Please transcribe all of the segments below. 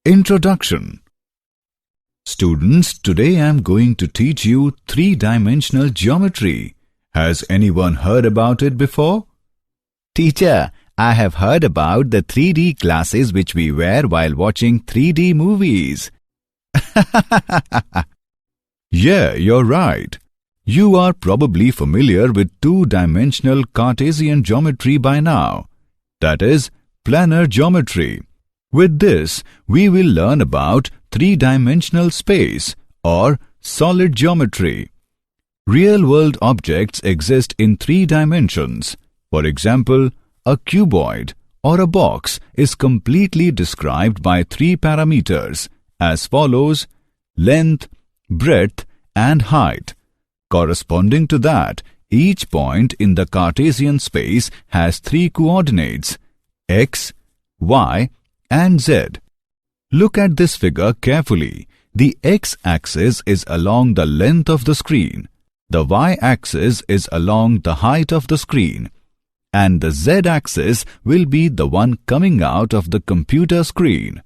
Introduction. Students, today I am going to teach you three-dimensional geometry. Has anyone heard about it before? Teacher, I have heard about the 3D glasses which we wear while watching 3D movies. Yeah, you're right. You are probably familiar with two-dimensional Cartesian geometry by now. That is, planar geometry. With this, we will learn about three-dimensional space or solid geometry. Real-world objects exist in three dimensions. For example, a cuboid or a box is completely described by three parameters as follows: length, breadth, and height. Corresponding to that, each point in the Cartesian space has three coordinates: x, y, and z. Look at this figure carefully. The x-axis is along the length of the screen, the y-axis is along the height of the screen, and the z-axis will be the one coming out of the computer screen.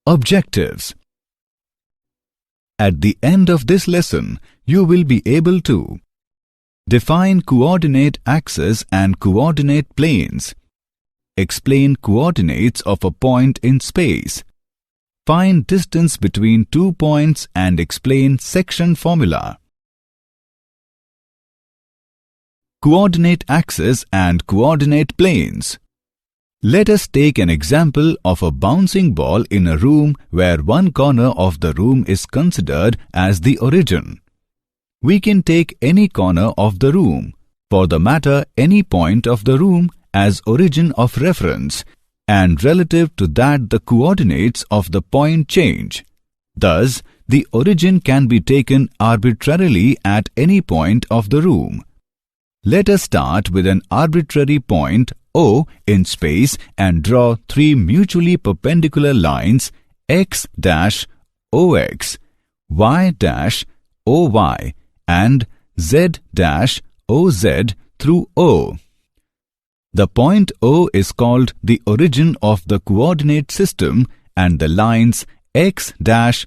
Objectives. At the end of this lesson, you will be able to define coordinate axes and coordinate planes, explain coordinates of a point in space, find distance between 2 points and explain section formula. Coordinate axes and coordinate planes. Let us take an example of a bouncing ball in a room where one corner of the room is considered as the origin. We can take any corner of the room, for the matter any point of the room, as origin of reference, and relative to that the coordinates of the point change. Thus, the origin can be taken arbitrarily at any point of the room. Let us start with an arbitrary point O in space and draw three mutually perpendicular lines x-ox, y-oy, and z-oz through O. The point O is called the origin of the coordinate system, and the lines x-ox,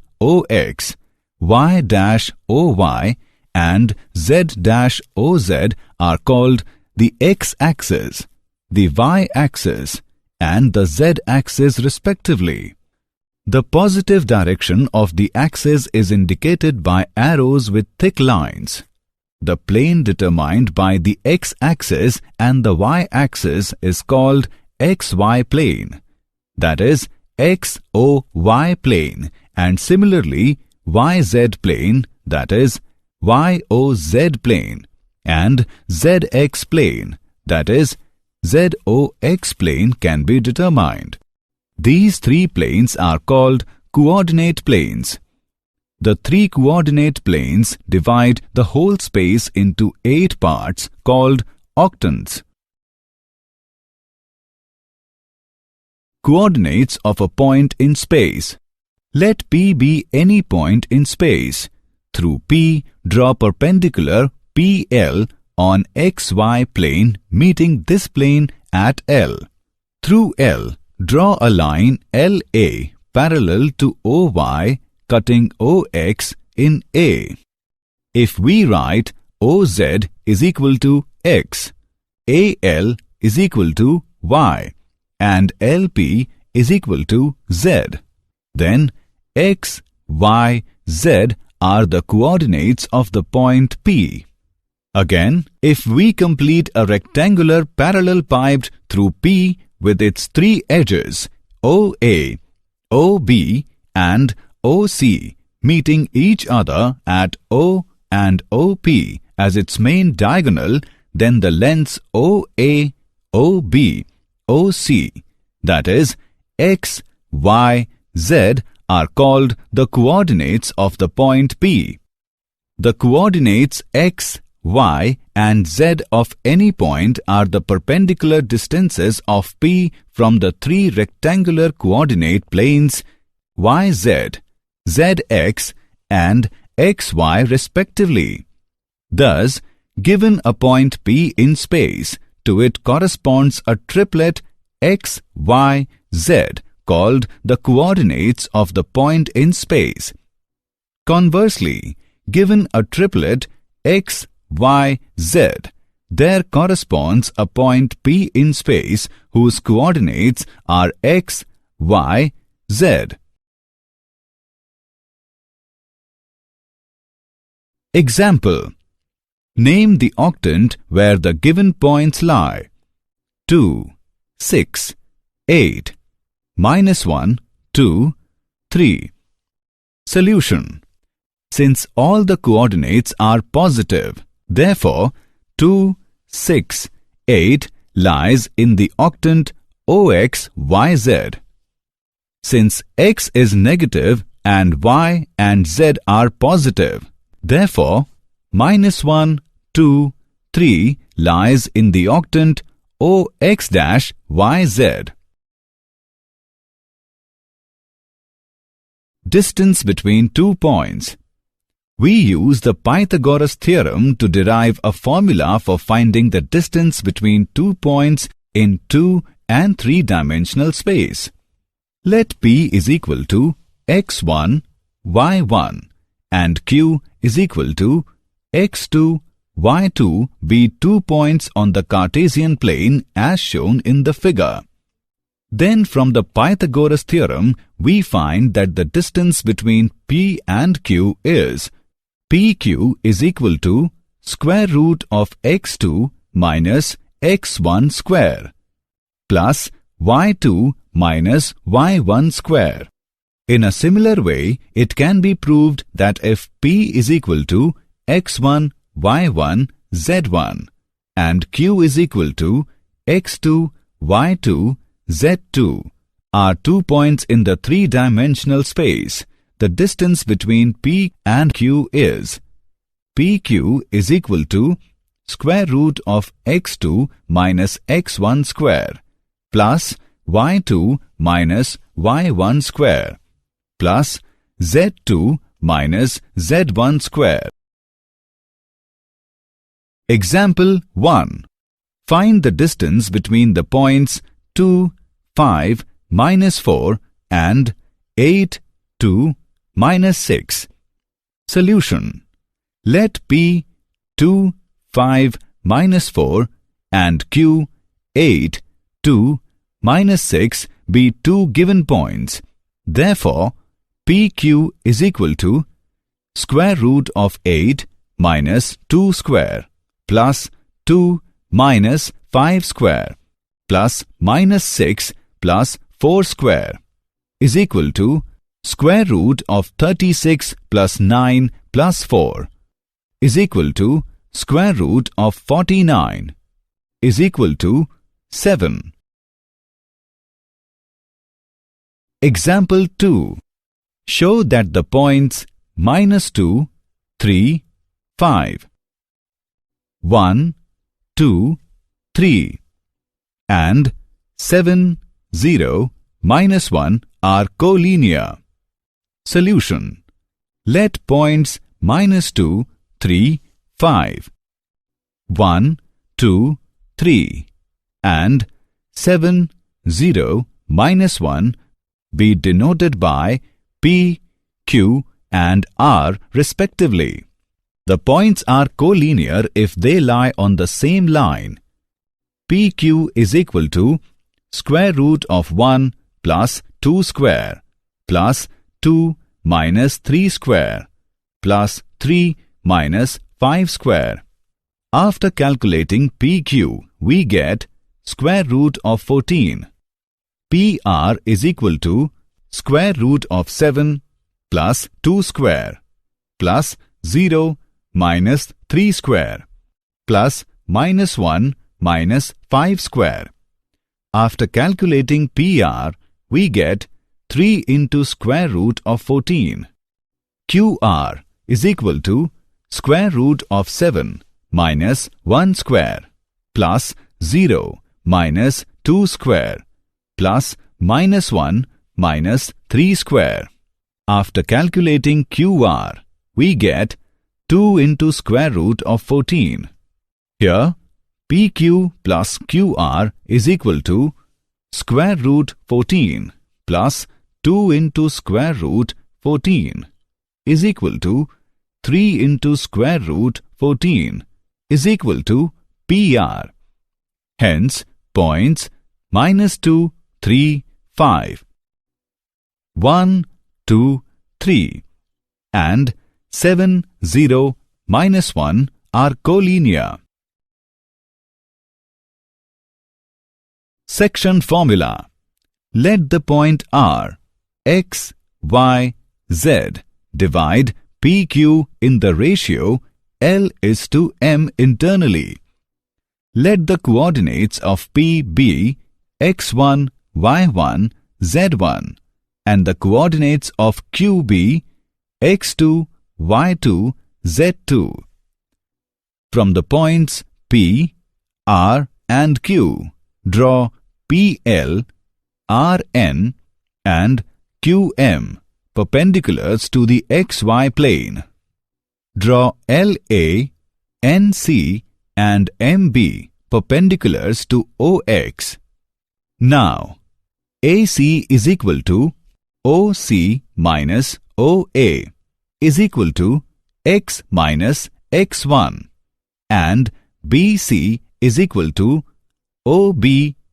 y-oy, and z-oz are called the x-axis, the y-axis, and the z-axis respectively. The positive direction of the axis is indicated by arrows with thick lines. The plane determined by the x-axis and the y-axis is called xy plane, that is xoy plane, and similarly yz plane, that is yoz plane, and zx plane, that is zox plane can be determined. These three planes are called coordinate planes. The three coordinate planes divide the whole space into 8 parts called octants. Coordinates of a point in space. Let P be any point in space. Through P, draw perpendicular PL on xy plane meeting this plane at L. Through L, draw a line LA parallel to OY cutting OX in A. If we write OZ is equal to X, AL is equal to Y, and LP is equal to Z, then X, Y, Z are the coordinates of the point P. Again, if we complete a rectangular parallel piped through P with its three edges OA, OB, and OC meeting each other at O and OP as its main diagonal, then the lengths OA, OB, OC, that is X, Y, Z, are called the coordinates of the point P. The coordinates X, Y, and Z of any point are the perpendicular distances of P from the three rectangular coordinate planes YZ, ZX, and XY respectively. Thus, given a point P in space, to it corresponds a triplet X, Y, z called the coordinates of the point in space. Conversely, given a triplet x, y, z, there corresponds a point P in space whose coordinates are x, y, z. Example: name the octant where the given points lie. 2, 6, 8, -1, 2, 3. Solution: since all the coordinates are positive, therefore 2, 6, 8 lies in the octant OXYZ. Since x is negative and y and z are positive, therefore -1, 2, 3 lies in the octant OX-YZ. Distance between 2 points. We use the Pythagoras theorem to derive a formula for finding the distance between 2 points in 2 and 3-dimensional space. Let P is equal to x1, y1 and Q is equal to x2, y2 be 2 points on the Cartesian plane as shown in the figure. Then from the Pythagoras theorem, we find that the distance between P and Q is PQ is equal to square root of x2 minus x1 square plus y2 minus y1 square. In a similar way, it can be proved that if P is equal to x1, y1, z1 and Q is equal to x2, y2, z2 are 2 points in the 3-dimensional space, the distance between P and Q is PQ is equal to square root of x2 minus x1 square plus y2 minus y1 square plus z2 minus z1 square. Example 1. Find the distance between the points 2, 5, -4 and 8, 2, -6. Solution: let P 2, 5, -4 and Q 8, 2, -6 be 2 given points. Therefore, PQ is equal to square root of 8 minus 2 square plus 2 minus 5 square plus -6 plus 4 square is equal to square root of 36 plus 9 plus 4 is equal to square root of 49 is equal to 7. Example 2. Show that the points -2, 3, 5, 1, 2, 3 and 7, 0, -1 are collinear. Solution: let points -2, 3, 5, 1, 2, 3 and 7, 0, -1 be denoted by P, Q and R respectively. The points are collinear if they lie on the same line. PQ is equal to square root of 1 plus 2 square plus 2 minus 3 square plus 3 minus 5 square. After calculating PQ, we get square root of 14. PR is equal to square root of 7 plus 2 square plus 0 minus 3 square plus -1 minus 5 square. After calculating PR, we get 3 into square root of 14. QR is equal to square root of 7 minus 1 square plus 0 minus 2 square plus -1 minus 3 square. After calculating QR, we get 2 into square root of 14. Here, PQ plus QR is equal to square root 14 plus 2 into square root 14 is equal to 3 into square root 14 is equal to PR. Hence, points -2, 3, 5, 1, 2, 3 and 7, 0, -1 are collinear. Section formula. Let the point R, X, Y, Z divide PQ in the ratio L:M internally. Let the coordinates of P be x1, y1, z1 and the coordinates of Q be x2, y2, z2. From the points P, R and Q, draw PL, RN and QM perpendiculars to the XY plane. Draw LA, NC and MB perpendiculars to OX. Now, AC is equal to OC minus OA is equal to X minus X1 and BC is equal to OB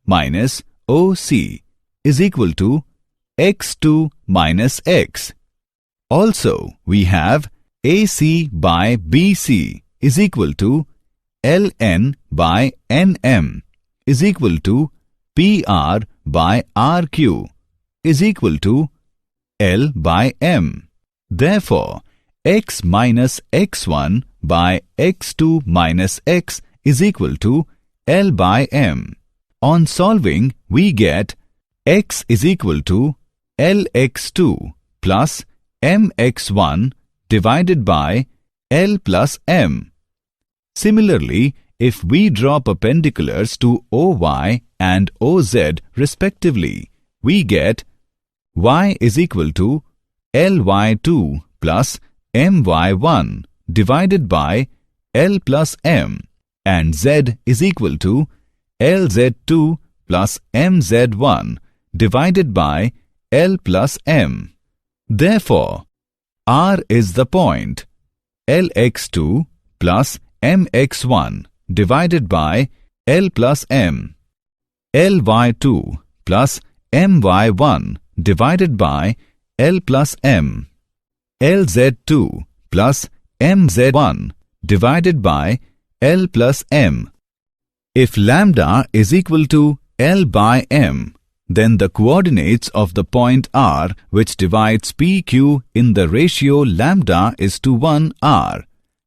minus OC is equal to X2 minus X. Also, we have AC by BC is equal to LN by NM is equal to PR by RQ is equal to L by M. Therefore, X minus X1 by X2 minus X is equal to L by M. On solving, we get X is equal to LX2 plus MX1 divided by L plus M. Similarly, if we draw perpendiculars to OY and OZ respectively, we get Y is equal to LY2 plus MY1 divided by L plus M and Z is equal to LZ2 plus MZ1 divided by L plus M. Therefore, R is the point LX2 plus MX1 divided by L plus M. LY2 plus MY1 divided by L plus M. LZ2 plus MZ1 divided by L plus M. If lambda is equal to L by M, then the coordinates of the point R which divides PQ in the ratio lambda is to 1 are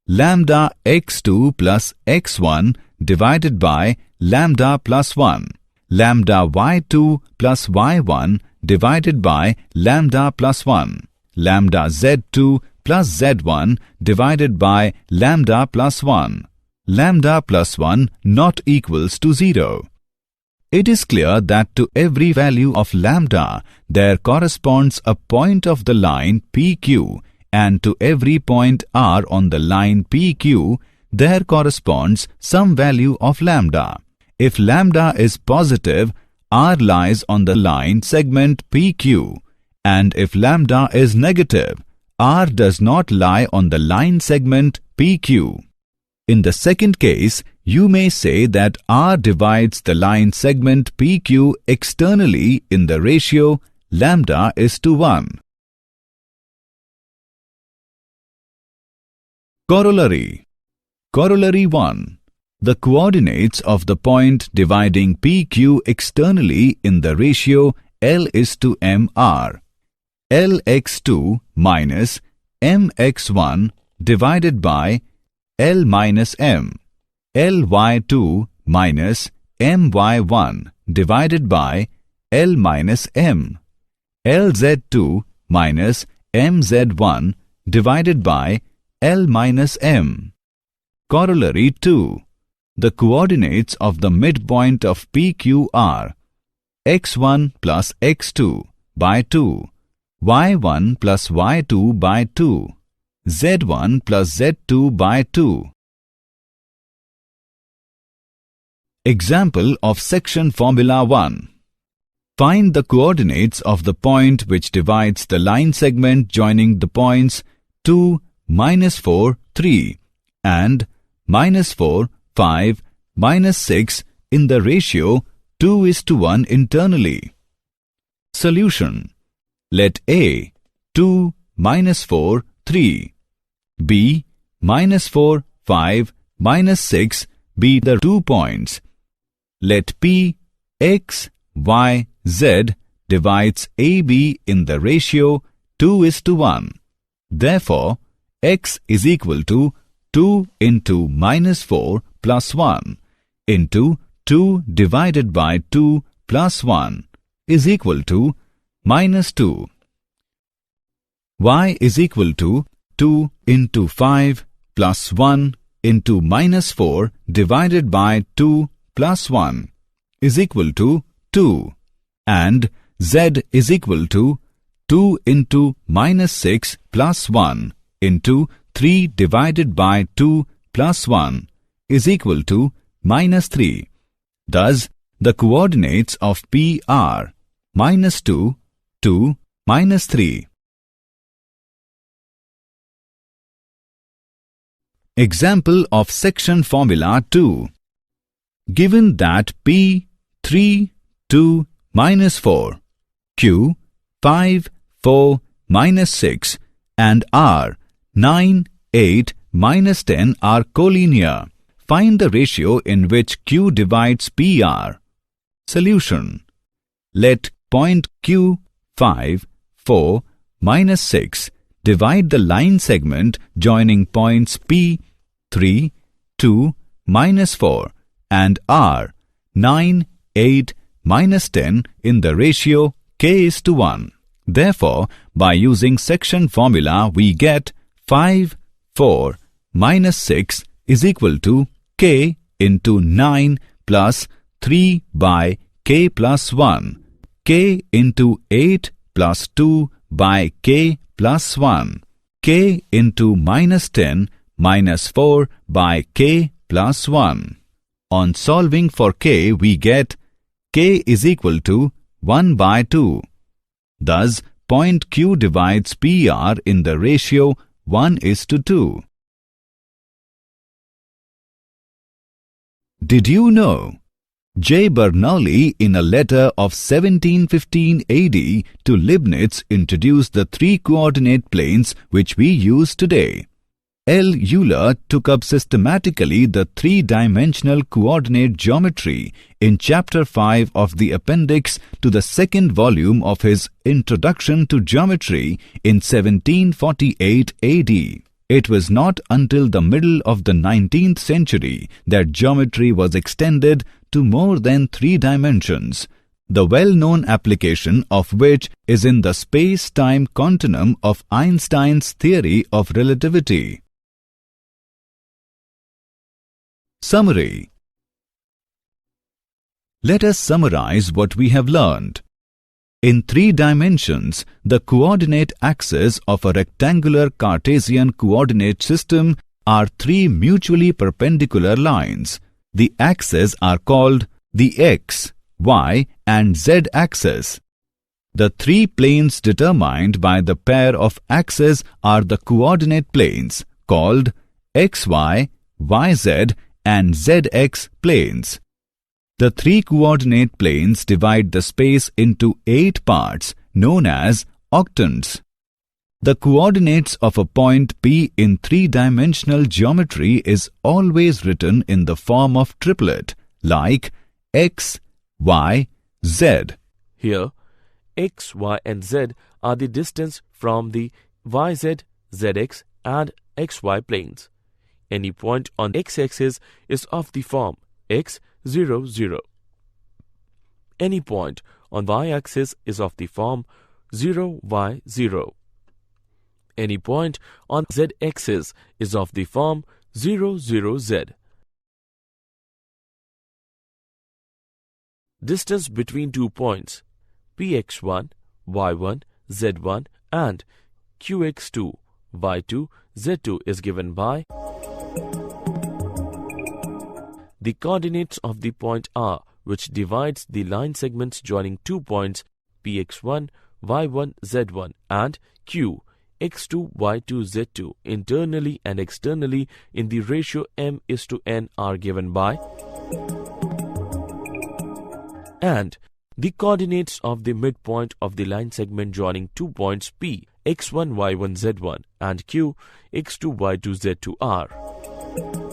lambda x2 plus x1 divided by lambda plus 1, lambda y2 plus y1 divided by lambda plus 1, lambda z2 plus z1 divided by lambda plus 1, lambda plus 1 not equals to 0. It is clear that to every value of lambda, there corresponds a point of the line PQ, and to every point R on the line PQ, there corresponds some value of lambda. If lambda is positive, R lies on the line segment PQ, and if lambda is negative, R does not lie on the line segment PQ. In the second case, you may say that R divides the line segment PQ externally in the ratio lambda is to 1. Corollary. Corollary 1. The coordinates of the point dividing PQ externally in the ratio L is to M are LX2 minus MX1 divided by L minus M, LY2 minus MY1 divided by L minus M, LZ2 minus MZ1 divided by L minus M. Corollary 2. The coordinates of the midpoint of PQ are x1 plus x2 by 2, y1 plus y2 by 2, z1 plus z2 by 2. Example of section formula 1. Find the coordinates of the point which divides the line segment joining the points 2, -4, 3 and -4, 5, -6 in the ratio 2:1 internally. Solution. Let A 2, -4, 3, B -4, 5, -6 be the 2 points. Let P, X, Y, Z divides AB in the ratio 2:1. Therefore, X is equal to 2 into -4 plus 1 into 2 divided by 2 plus 1 is equal to -2. Y is equal to 2 into 5 plus 1 into -4 divided by 2 plus 1 is equal to 2, and Z is equal to 2 into -6 plus 1 into 3 divided by 2 plus 1 is equal to -3. Thus, the coordinates of P are -2, 2, -3. Example of section formula 2. Given that P 3, 2, -4, Q 5, 4, -6 and R 9, 8, -10 are collinear, find the ratio in which Q divides PR. Solution. Let point Q 5, 4, -6 divide the line segment joining points P 3, 2, -4 and R 9, 8, -10 in the ratio k:1. Therefore, by using section formula we get 5, 4, -6 is equal to k into 9 plus 3 by k plus 1, k into 8 plus 2 by k plus 1, k into -10 minus 4 by k plus 1. On solving for k, we get k is equal to 1 by 2. Thus, point Q divides PR in the ratio 1:2. Did you know? J. Bernoulli, in a letter of 1715 AD to Leibniz, introduced the 3 coordinate planes which we use today. L. Euler took up systematically the 3-dimensional coordinate geometry in Chapter 5 of the appendix to the 2nd volume of his Introduction to Geometry in 1748 AD. It was not until the middle of the 19th century that geometry was extended to more than 3 dimensions, the well-known application of which is in the space-time continuum of Einstein's theory of relativity. Summary. Let us summarize what we have learned. In 3 dimensions, the coordinate axes of a rectangular Cartesian coordinate system are 3 mutually perpendicular lines. The axes are called the x, y and z axes. The 3 planes determined by the pair of axes are the coordinate planes called xy, yz and zx planes. The 3 coordinate planes divide the space into 8 parts known as octants. The coordinates of a point P in 3-dimensional geometry is always written in the form of triplet like x, y, z. Here, x, y and z are the distance from the yz, zx and xy planes. Any point on x-axis is of the form x, 0, 0. Any point on y-axis is of the form 0, y, 0. Any point on z-axis is of the form 0, 0, z. Distance between 2 points px1, y1, z1 and qx2, y2, z2 is given by the coordinates of the point are which divides the line segments joining 2 points Px1, y1, z1 and Q, x2, y2, z2 internally and externally in the ratio m:n are given by, and the coordinates of the midpoint of the line segment joining 2 points P, x1, y1, z1 and Q, x2, y2, z2 are.